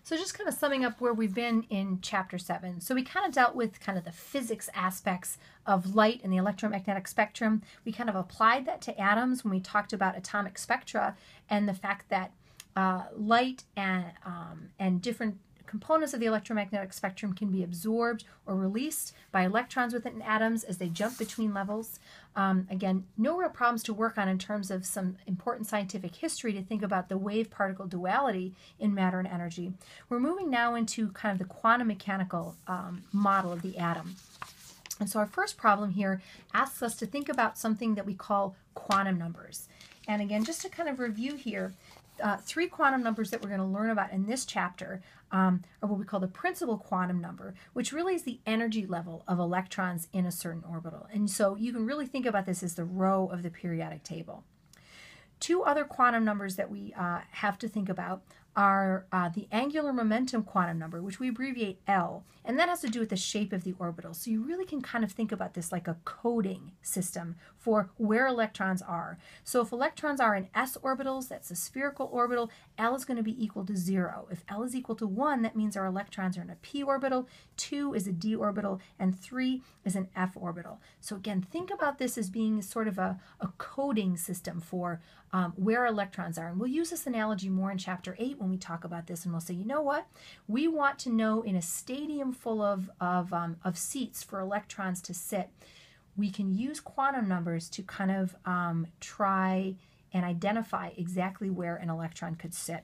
So just kind of summing up where we've been in Chapter 7. So we kind of dealt with kind of the physics aspects of light and the electromagnetic spectrum. We kind of applied that to atoms when we talked about atomic spectra and the fact that light and different components of the electromagnetic spectrum can be absorbed or released by electrons within atoms as they jump between levels. Again, no real problems to work on in terms of some important scientific history to think about the wave-particle duality in matter and energy. We're moving now into kind of the quantum mechanical model of the atom. And so our first problem here asks us to think about something that we call quantum numbers. And again, just to kind of review here, three quantum numbers that we're going to learn about in this chapter are what we call the principal quantum number, which really is the energy level of electrons in a certain orbital. And so you can really think about this as the row of the periodic table. Two other quantum numbers that we have to think about are the angular momentum quantum number, which we abbreviate L, and that has to do with the shape of the orbital. So you really can kind of think about this like a coding system for where electrons are. So if electrons are in s orbitals, that's a spherical orbital, L is going to be equal to 0. If L is equal to 1, that means our electrons are in a p orbital, 2 is a d orbital, and 3 is an f orbital. So again, think about this as being sort of a coding system for where electrons are. And we'll use this analogy more in Chapter 8 when we talk about this, and we'll say, you know what? We want to know in a stadium full of seats for electrons to sit, we can use quantum numbers to kind of try and identify exactly where an electron could sit.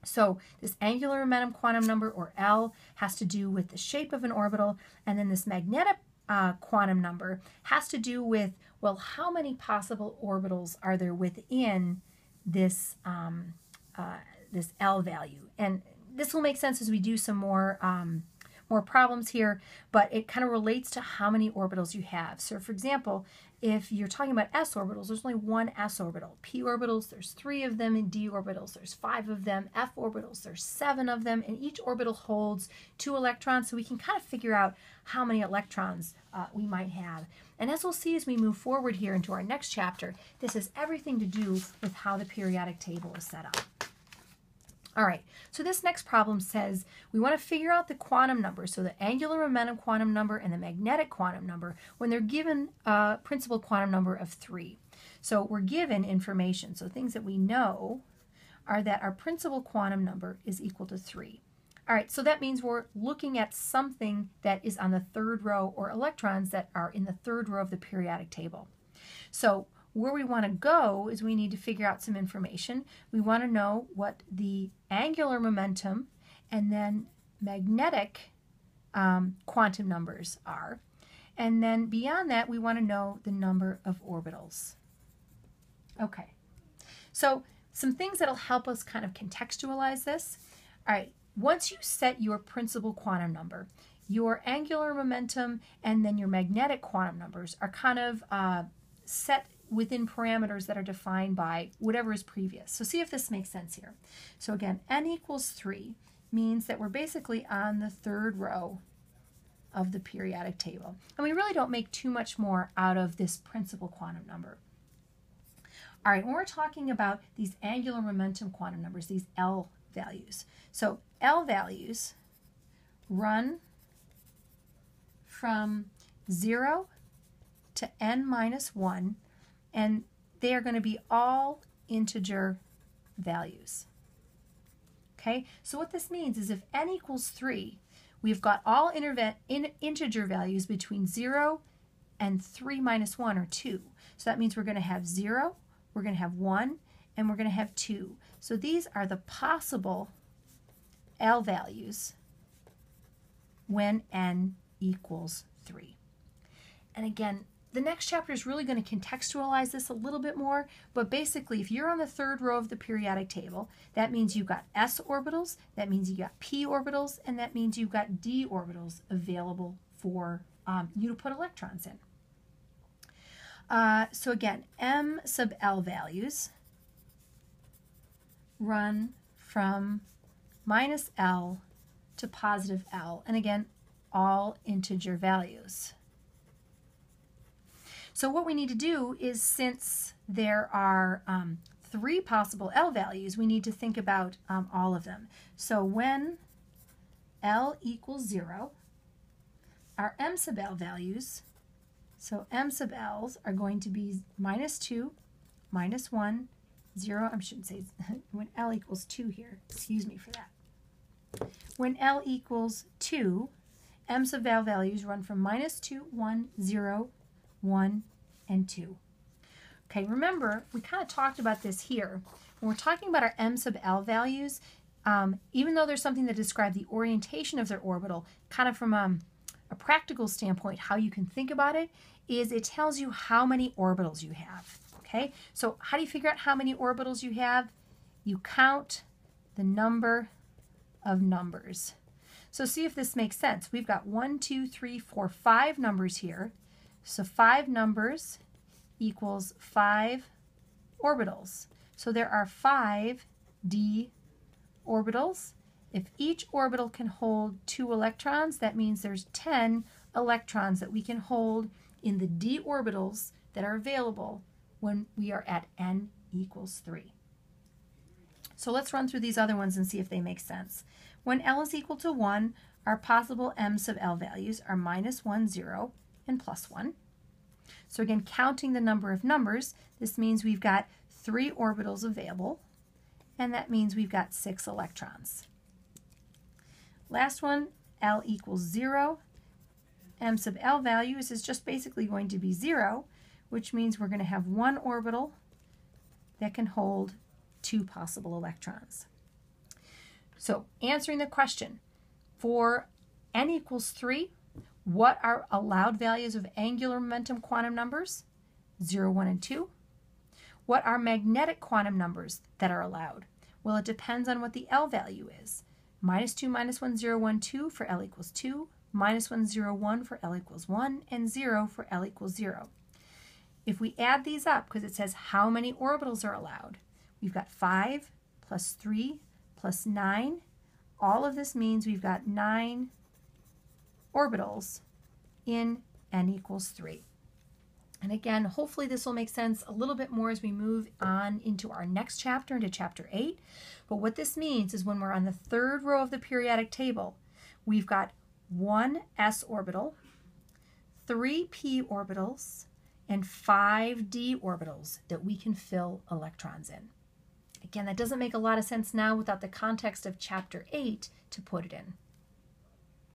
So this angular momentum quantum number, or L, has to do with the shape of an orbital, and then this magnetic quantum number has to do with, well, how many possible orbitals are there within this this L value. And this will make sense as we do some more problems here, but it kind of relates to how many orbitals you have. So for example, if you're talking about s orbitals, there's only one s orbital. P orbitals, there's 3 of them. In d orbitals, there's 5 of them. F orbitals, there's 7 of them. And each orbital holds 2 electrons, so we can kind of figure out how many electrons we might have. And as we'll see as we move forward here into our next chapter, this has everything to do with how the periodic table is set up. All right, so this next problem says we want to figure out the quantum number, so the angular momentum quantum number and the magnetic quantum number, when they're given a principal quantum number of 3. So we're given information. So things that we know are that our principal quantum number is equal to 3. All right, so that means we're looking at something that is on the third row, or electrons that are in the third row of the periodic table. So where we want to go is we need to figure out some information. We want to know what the angular momentum and then magnetic quantum numbers are. And then beyond that, we want to know the number of orbitals. Okay, so some things that'll help us kind of contextualize this. All right, once you set your principal quantum number, your angular momentum and then your magnetic quantum numbers are kind of set within parameters that are defined by whatever is previous. So see if this makes sense here. So again, n equals 3 means that we're basically on the third row of the periodic table. And we really don't make too much more out of this principal quantum number. All right, when we're talking about these angular momentum quantum numbers, these L values. So L values run from 0 to n minus 1, and they are going to be all integer values. Okay, so what this means is if n equals 3, we've got all integer values between 0 and 3 minus 1, or 2. So that means we're going to have 0, we're going to have 1, and we're going to have 2. So these are the possible L values when n equals 3. And again, the next chapter is really going to contextualize this a little bit more, but basically if you're on the third row of the periodic table, that means you've got s orbitals, that means you got p orbitals, and that means you've got d orbitals available for you to put electrons in. So again, m sub L values run from minus L to positive L, and again, all integer values. So what we need to do is, since there are 3 possible L values, we need to think about all of them. So when L equals 0, our M sub L values, so M sub L's are going to be -2, -1, 0, I shouldn't say when L equals 2 here, excuse me for that. When L equals 2, M sub L values run from -2, 1, 0, 1, and 2. Okay, remember, we kind of talked about this here. When we're talking about our M sub L values, even though there's something that describes the orientation of their orbital, kind of from a practical standpoint, how you can think about it is it tells you how many orbitals you have. Okay, so how do you figure out how many orbitals you have? You count the number of numbers. So see if this makes sense. We've got 1, 2, 3, 4, 5 numbers here. So 5 numbers equals 5 orbitals. So there are 5 d orbitals. If each orbital can hold 2 electrons, that means there's 10 electrons that we can hold in the d orbitals that are available when we are at n equals 3. So let's run through these other ones and see if they make sense. When L is equal to 1, our possible M sub L values are -1, 0, and +1. So again, counting the number of numbers, this means we've got 3 orbitals available, and that means we've got 6 electrons. Last one, L equals 0. M sub L values is just basically going to be 0, which means we're going to have 1 orbital that can hold 2 possible electrons. So answering the question, for n equals 3, what are allowed values of angular momentum quantum numbers? 0, 1, and 2. What are magnetic quantum numbers that are allowed? Well, it depends on what the L value is. -2, -1, 0, 1, 2 for L equals 2, -1, 0, 1 for L equals 1, and 0 for L equals 0. If we add these up, because it says how many orbitals are allowed, we've got 5 plus 3 plus 9. All of this means we've got 9 orbitals in n equals 3. And again, hopefully this will make sense a little bit more as we move on into our next chapter, into chapter 8. But what this means is when we're on the 3rd row of the periodic table, we've got 1 s orbital, 3 p orbitals, and 5 d orbitals that we can fill electrons in. Again, that doesn't make a lot of sense now without the context of chapter 8 to put it in.